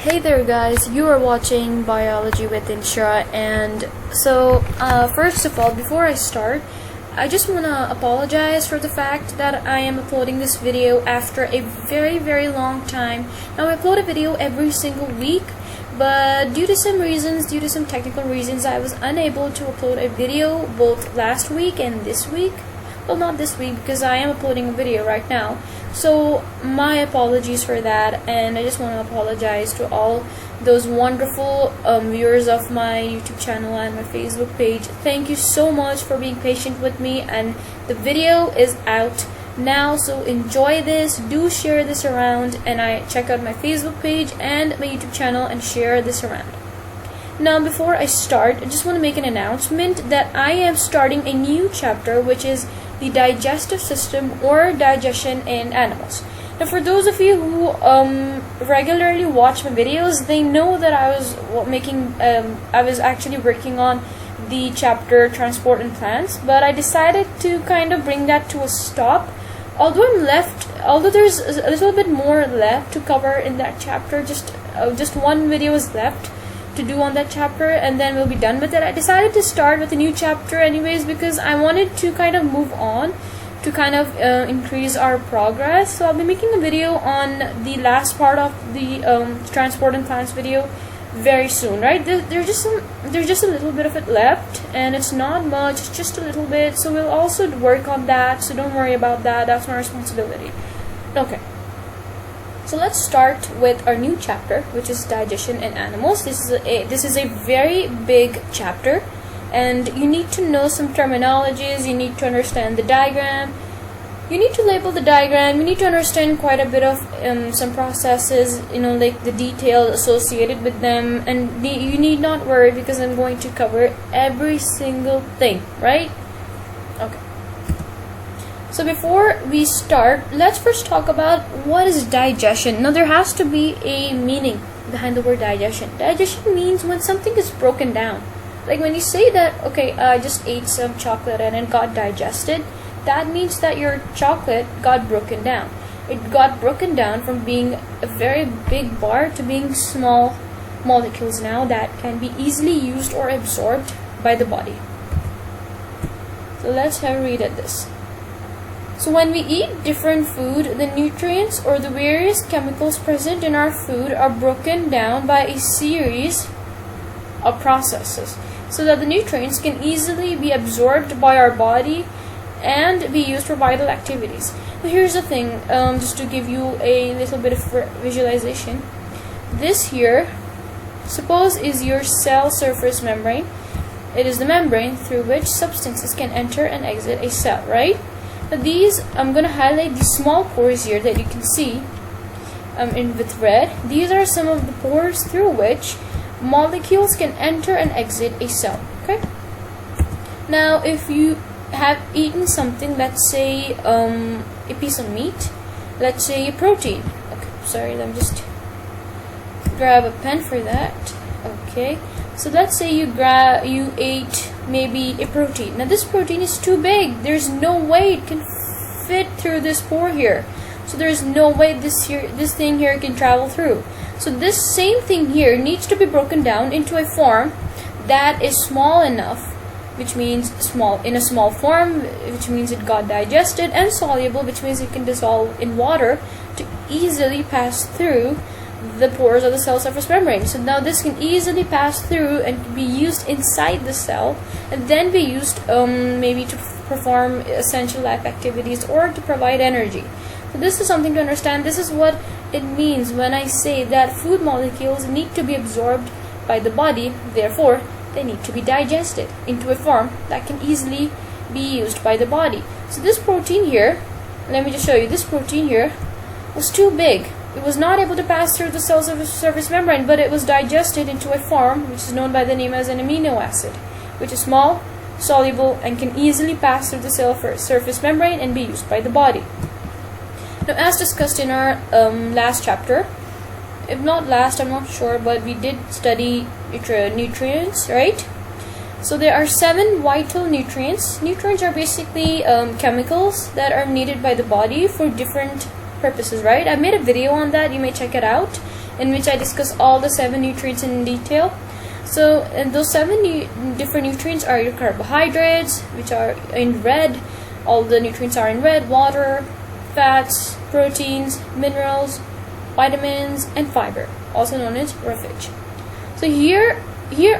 Hey there guys, you are watching Biology with Inshra, and so first of all, before I start, I just want to apologize for the fact that I am uploading this video after a very long time. Now I upload a video every single week, but due to some technical reasons, I was unable to upload a video both last week and this week. Well, not this week because I am uploading a video right now, so my apologies for that. And I just want to apologize to all those wonderful viewers of my YouTube channel and my Facebook page. Thank you so much for being patient with me, and the video is out now, so enjoy this. Do share this around, and I check out my Facebook page and my YouTube channel and share this around. Now before I start, I just want to make an announcement that I am starting a new chapter, which is the digestive system or digestion in animals. Now for those of you who regularly watch my videos, they know that I was actually working on the chapter transport in plants, but I decided to kind of bring that to a stop. Although there's a little bit more left to cover in that chapter, just one video is left to do on that chapter, and then we'll be done with it. I decided to start with a new chapter anyways because I wanted to kind of move on to kind of increase our progress. So I'll be making a video on the last part of the transport and plants video very soon, right? There's just a little bit of it left, and it's not much, it's just a little bit, so we'll also work on that, so don't worry about that. That's my responsibility. Okay, so let's start with our new chapter, which is digestion in animals. This is a very big chapter, and you need to know some terminologies. You need to understand the diagram. You need to label the diagram. You need to understand quite a bit of some processes, like the details associated with them. And you need not worry because I'm going to cover every single thing, right? Okay. So before we start, let's first talk about what is digestion. Now there has to be a meaning behind the word digestion. Digestion means when something is broken down. Like when you say that, okay, I just ate some chocolate and it got digested, that means that your chocolate got broken down. It got broken down from being a very big bar to being small molecules now that can be easily used or absorbed by the body. So let's have a read at this. So when we eat different food, the nutrients or the various chemicals present in our food are broken down by a series of processes so that the nutrients can easily be absorbed by our body and be used for vital activities. But here's the thing, just to give you a little bit of visualization. This here, suppose, is your cell surface membrane. It is the membrane through which substances can enter and exit a cell, right? These, I'm going to highlight these small pores here that you can see with red. These are some of the pores through which molecules can enter and exit a cell. Okay. Now, if you have eaten something, let's say a piece of meat, let's say a protein. Okay, sorry, let me just grab a pen for that. Okay. So let's say you ate maybe a protein. Now this protein is too big. There's no way it can fit through this pore here. So there's no way this thing here can travel through. So this same thing here needs to be broken down into a form that is small enough, which means in a small form, which means it got digested, and soluble, which means it can dissolve in water to easily pass through the pores of the cell surface membrane. So now this can easily pass through and be used inside the cell, and then be used maybe to perform essential life activities or to provide energy. So this is something to understand. This is what it means when I say that food molecules need to be absorbed by the body, therefore they need to be digested into a form that can easily be used by the body. So this protein here, let me just show you, this protein here was too big. It was not able to pass through the cell surface membrane, but it was digested into a form which is known by the name as an amino acid, which is small, soluble, and can easily pass through the cell surface membrane and be used by the body. Now, as discussed in our last chapter, if not last, I'm not sure, but we did study nutrients, right? So there are 7 vital nutrients. Nutrients are basically chemicals that are needed by the body for different purposes, right? I made a video on that, you may check it out in which I discuss all the 7 nutrients in detail. So, and those 7 different nutrients are your carbohydrates, which are in red. All the nutrients are in red: water, fats, proteins, minerals, vitamins, and fiber, also known as roughage. So here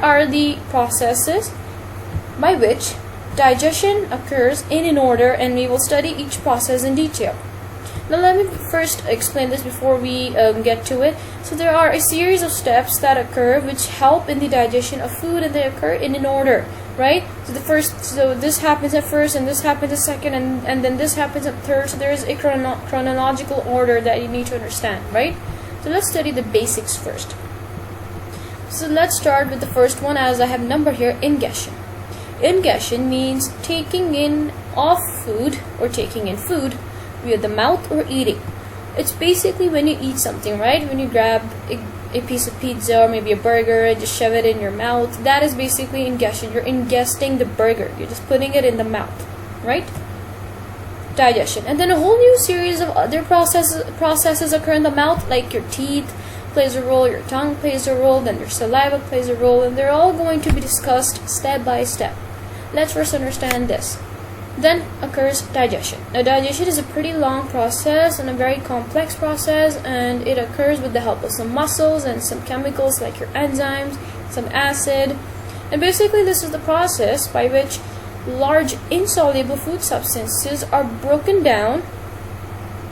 are the processes by which digestion occurs in an order, and we will study each process in detail. Now let me first explain this before we get to it. So there are a series of steps that occur which help in the digestion of food, and they occur in an order, right? So this happens at first, and this happens at second, and then this happens at third. So there is a chronological order that you need to understand, right? So let's study the basics first. So let's start with the first one, as I have number here: ingestion. Ingestion means taking in of food, or taking in food via the mouth or eating. It's basically when you eat something, right? When you grab a piece of pizza or maybe a burger and just shove it in your mouth, that is basically ingestion. You're ingesting the burger. You're just putting it in the mouth, right? Digestion. And then a whole new series of other processes occur in the mouth, like your teeth plays a role, your tongue plays a role, then your saliva plays a role, and they're all going to be discussed step by step. Let's first understand this. Then occurs digestion. Now digestion is a pretty long process and a very complex process, and it occurs with the help of some muscles and some chemicals like your enzymes, some acid. And basically this is the process by which large insoluble food substances are broken down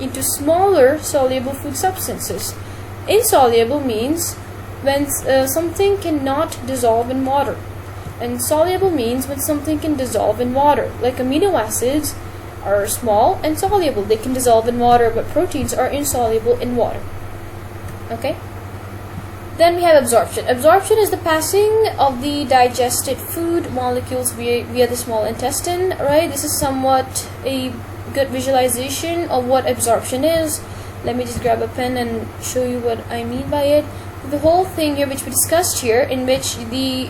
into smaller soluble food substances. Insoluble means when something cannot dissolve in water. And soluble means when something can dissolve in water. Like amino acids are small and soluble. They can dissolve in water, but proteins are insoluble in water. Okay? Then we have absorption. Absorption is the passing of the digested food molecules via the small intestine, right? This is somewhat a good visualization of what absorption is. Let me just grab a pen and show you what I mean by it. The whole thing here, which we discussed here, in which the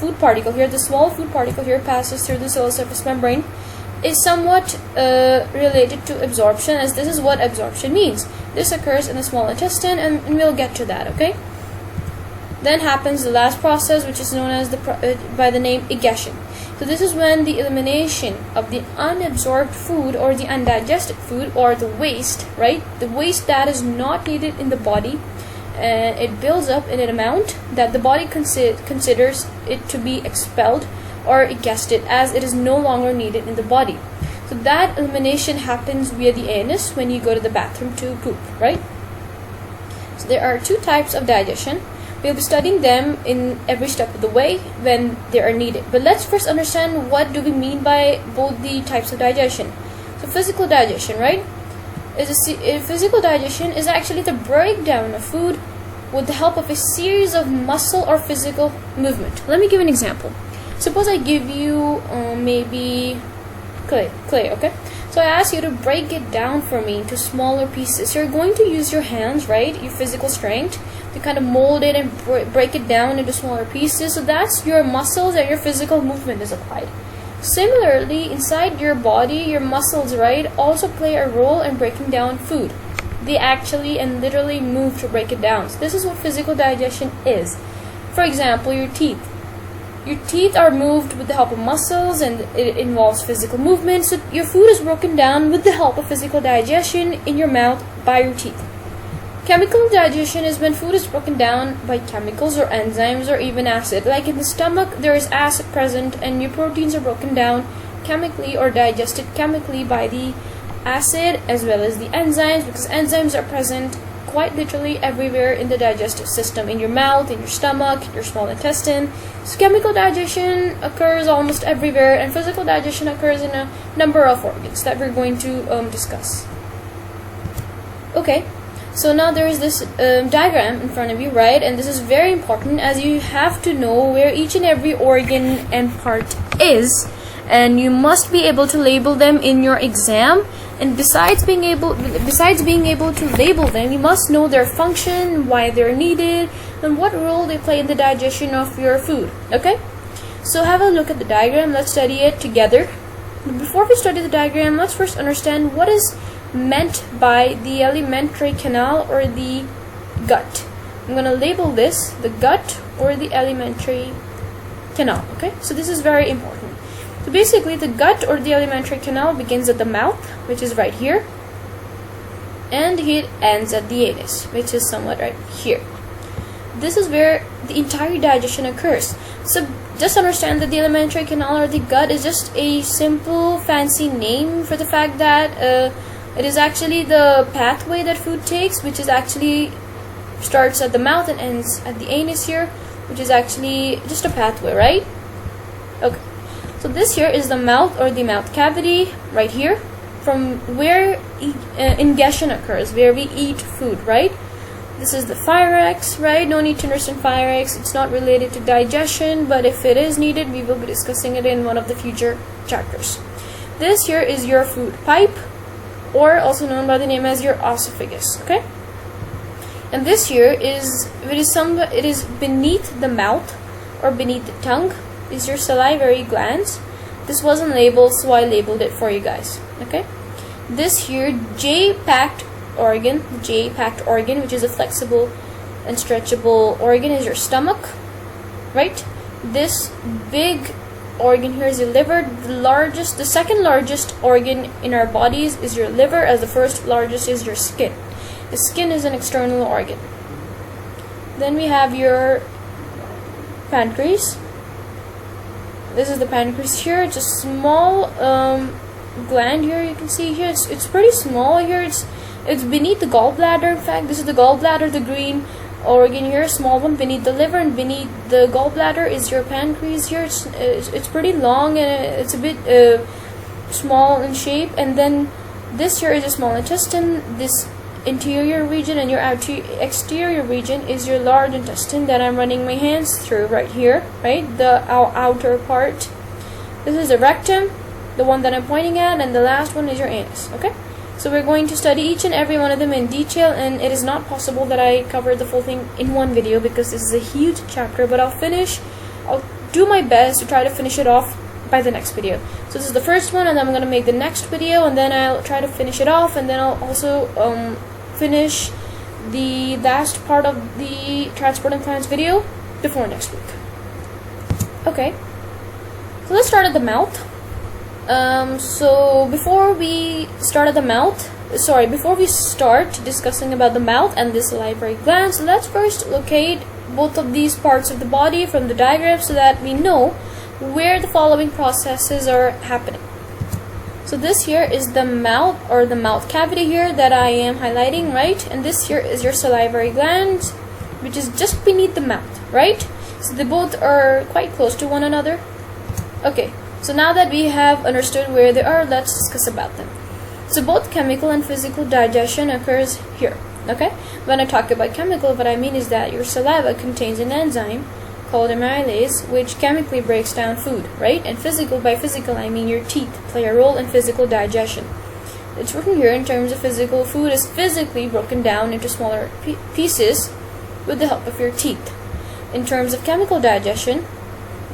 food particle here, the small food particle here, passes through the cell surface membrane, is somewhat related to absorption, as this is what absorption means. This occurs in the small intestine, and we'll get to that, okay? Then happens the last process, which is known as by the name digestion. So this is when the elimination of the unabsorbed food, or the undigested food, or the waste, right? The waste that is not needed in the body. It builds up in an amount that the body considers it to be expelled or egested, as it is no longer needed in the body. So that elimination happens via the anus when you go to the bathroom to poop, right? So there are 2 types of digestion. We'll be studying them in every step of the way when they are needed. But let's first understand what do we mean by both the types of digestion. So physical digestion, right? Physical digestion is actually the breakdown of food with the help of a series of muscle or physical movement. Let me give an example. Suppose I give you maybe clay, okay? So I ask you to break it down for me into smaller pieces. You're going to use your hands, right? Your physical strength to kind of mold it and break it down into smaller pieces. So that's your muscles, and your physical movement is applied. Similarly, inside your body, your muscles, right, also play a role in breaking down food. They actually and literally move to break it down. So this is what physical digestion is. For example, your teeth. Your teeth are moved with the help of muscles, and it involves physical movement. So your food is broken down with the help of physical digestion in your mouth by your teeth. Chemical digestion is when food is broken down by chemicals or enzymes or even acid. Like in the stomach, there is acid present, and your proteins are broken down chemically or digested chemically by the acid as well as the enzymes, because enzymes are present quite literally everywhere in the digestive system, in your mouth, in your stomach, in your small intestine. So chemical digestion occurs almost everywhere, and physical digestion occurs in a number of organs that we're going to discuss. Okay. So now there is this diagram in front of you, right? And this is very important, as you have to know where each and every organ and part is, and you must be able to label them in your exam. And besides being able to label them, you must know their function, why they're needed, and what role they play in the digestion of your food. Okay? So have a look at the diagram. Let's study it together. Before we study the diagram, let's first understand what is meant by the alimentary canal or the gut. I'm gonna label this the gut or the alimentary canal. Okay, so this is very important. So basically, the gut or the alimentary canal begins at the mouth, which is right here, and it ends at the anus, which is somewhat right here. This is where the entire digestion occurs. So just understand that the alimentary canal or the gut is just a simple fancy name for the fact that it is actually the pathway that food takes, which is actually starts at the mouth and ends at the anus here, which is actually just a pathway, right? Okay, so this here is the mouth or the mouth cavity right here, from where ingestion occurs, where we eat food, right? This is the pharynx, right? No need to understand pharynx. It's not related to digestion, but if it is needed, we will be discussing it in one of the future chapters. This here is your food pipe, or also known by the name as your esophagus, okay? And this here is it is beneath the mouth or beneath the tongue is your salivary glands. This wasn't labeled, so I labeled it for you guys, okay? This here J-packed organ, which is a flexible and stretchable organ, is your stomach, right? This big organ here is your liver. The second largest organ in our bodies is your liver, as the first largest is your skin. The skin is an external organ. Then we have your pancreas. This is the pancreas here. It's a small gland here. You can see here. It's pretty small here. It's beneath the gallbladder. In fact, this is the gallbladder, the green organ here, small one beneath the liver, and beneath the gallbladder is your pancreas here. It's pretty long and it's a bit small in shape. And then this here is your small intestine. This interior region and your exterior region is your large intestine that I'm running my hands through right here, right? The outer part. This is the rectum, the one that I'm pointing at, and the last one is your anus, okay? So we're going to study each and every one of them in detail, and it is not possible that I cover the full thing in one video because this is a huge chapter, but I'll do my best to try to finish it off by the next video. So this is the first one, and then I'm going to make the next video, and then I'll try to finish it off, and then I'll also finish the last part of the transport and plants video before next week. Okay, so let's start at the mouth. So before we start discussing about the mouth and the salivary glands, let's first locate both of these parts of the body from the diagram so that we know where the following processes are happening. So this here is the mouth or the mouth cavity here that I am highlighting, right? And this here is your salivary gland, which is just beneath the mouth, right? So they both are quite close to one another. Okay. So now that we have understood where they are, let's discuss about them. So both chemical and physical digestion occurs here, okay? When I talk about chemical, what I mean is that your saliva contains an enzyme called amylase, which chemically breaks down food, right? And by physical, I mean your teeth play a role in physical digestion. It's written here in terms of physical, food is physically broken down into smaller pieces with the help of your teeth. In terms of chemical digestion,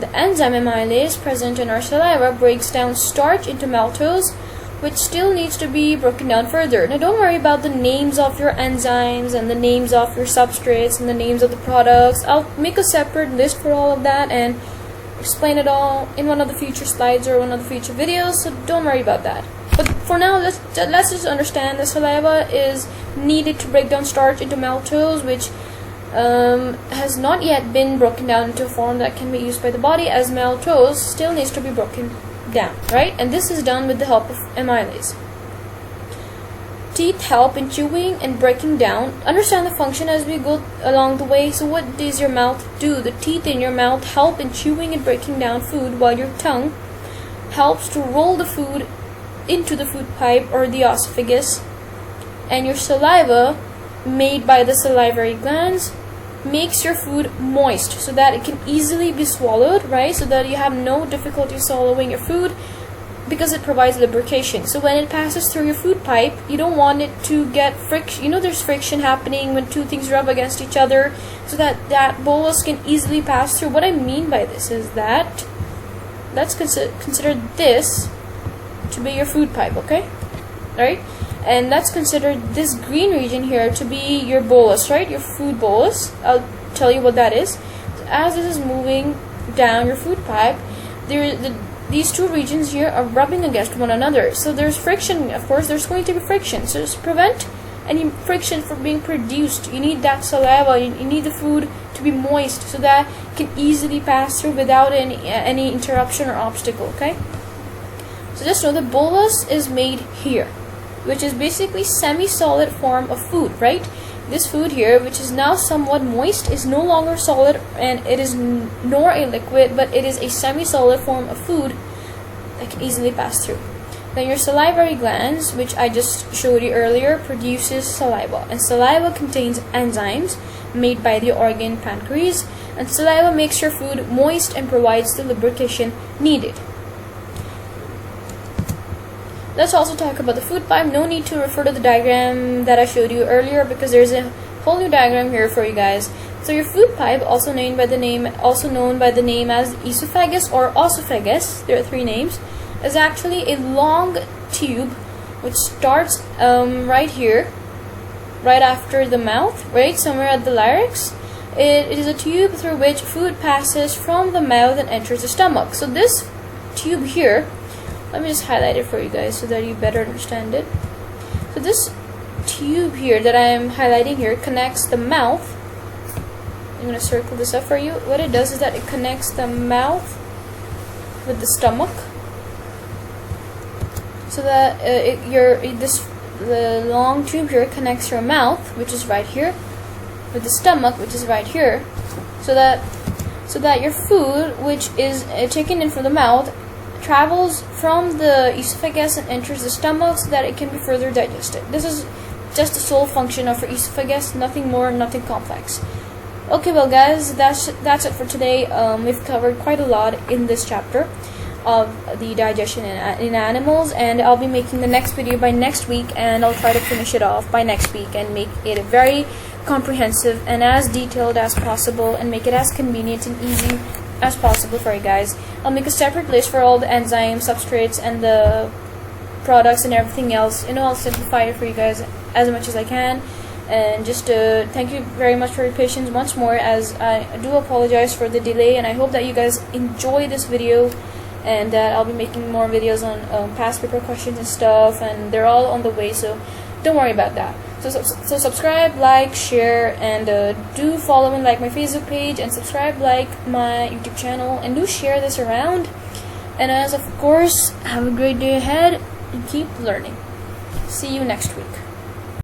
the enzyme amylase present in our saliva breaks down starch into maltose, which still needs to be broken down further. Now don't worry about the names of your enzymes and the names of your substrates and the names of the products. I'll make a separate list for all of that and explain it all in one of the future slides or one of the future videos, so don't worry about that. But for now, let's just understand the saliva is needed to break down starch into maltose, which has not yet been broken down into a form that can be used by the body, as maltose still needs to be broken down, right? And this is done with the help of amylase. Teeth help in chewing and breaking down. Understand the function as we go along the way. So what does your mouth do? The teeth in your mouth help in chewing and breaking down food, while your tongue helps to roll the food into the food pipe or the esophagus. And your saliva, made by the salivary glands, makes your food moist so that it can easily be swallowed, right? So that you have no difficulty swallowing your food because it provides lubrication. So when it passes through your food pipe, you don't want it to get friction. You know, there's friction happening when two things rub against each other, so that bolus can easily pass through. What I mean by this is that let's consider this to be your food pipe, okay? Alright? and that's considered this green region here to be your bolus, right? Your food bolus. I'll tell you what that is. As this is moving down your food pipe, these two regions here are rubbing against one another. So there's friction, of course, there's going to be friction. So to prevent any friction from being produced, you need that saliva, you need the food to be moist so that it can easily pass through without any interruption or obstacle, okay? So just know the bolus is made here, which is basically semi-solid form of food, right? This food here, which is now somewhat moist, is no longer solid, and it is nor a liquid, but it is a semi-solid form of food that can easily pass through. Then your salivary glands, which I just showed you earlier, produces saliva, and saliva contains enzymes made by the organ pancreas, and saliva makes your food moist and provides the lubrication needed. Let's also talk about the food pipe. No need to refer to the diagram that I showed you earlier because there's a whole new diagram here for you guys. So your food pipe, also known by the name as esophagus or osophagus, there are three names, is actually a long tube which starts right here, right after the mouth, right somewhere at the larynx. It is a tube through which food passes from the mouth and enters the stomach. So this tube here, let me just highlight it for you guys so that you better understand it. So this tube here that I am highlighting here connects the mouth. I'm going to circle this up for you. What it does is that it connects the mouth with the stomach, so that the long tube here connects your mouth, which is right here, with the stomach, which is right here, so that your food, which is taken in from the mouth, travels from the esophagus and enters the stomach so that it can be further digested. This is just the sole function of your esophagus, nothing more, nothing complex. Okay, well guys, that's it for today. We've covered quite a lot in this chapter of the digestion in animals, and I'll be making the next video by next week, and I'll try to finish it off by next week and make it very comprehensive and as detailed as possible, and make it as convenient and easy as possible for you guys. I'll make a separate list for all the enzymes, substrates, and the products and everything else. I'll simplify it for you guys as much as I can. And just thank you very much for your patience once more, as I do apologize for the delay, and I hope that you guys enjoy this video, and that I'll be making more videos on past paper questions and stuff, and they're all on the way, so don't worry about that. So subscribe, like, share, and do follow and like my Facebook page, and subscribe, like my YouTube channel, and do share this around. And as of course, have a great day ahead and keep learning. See you next week.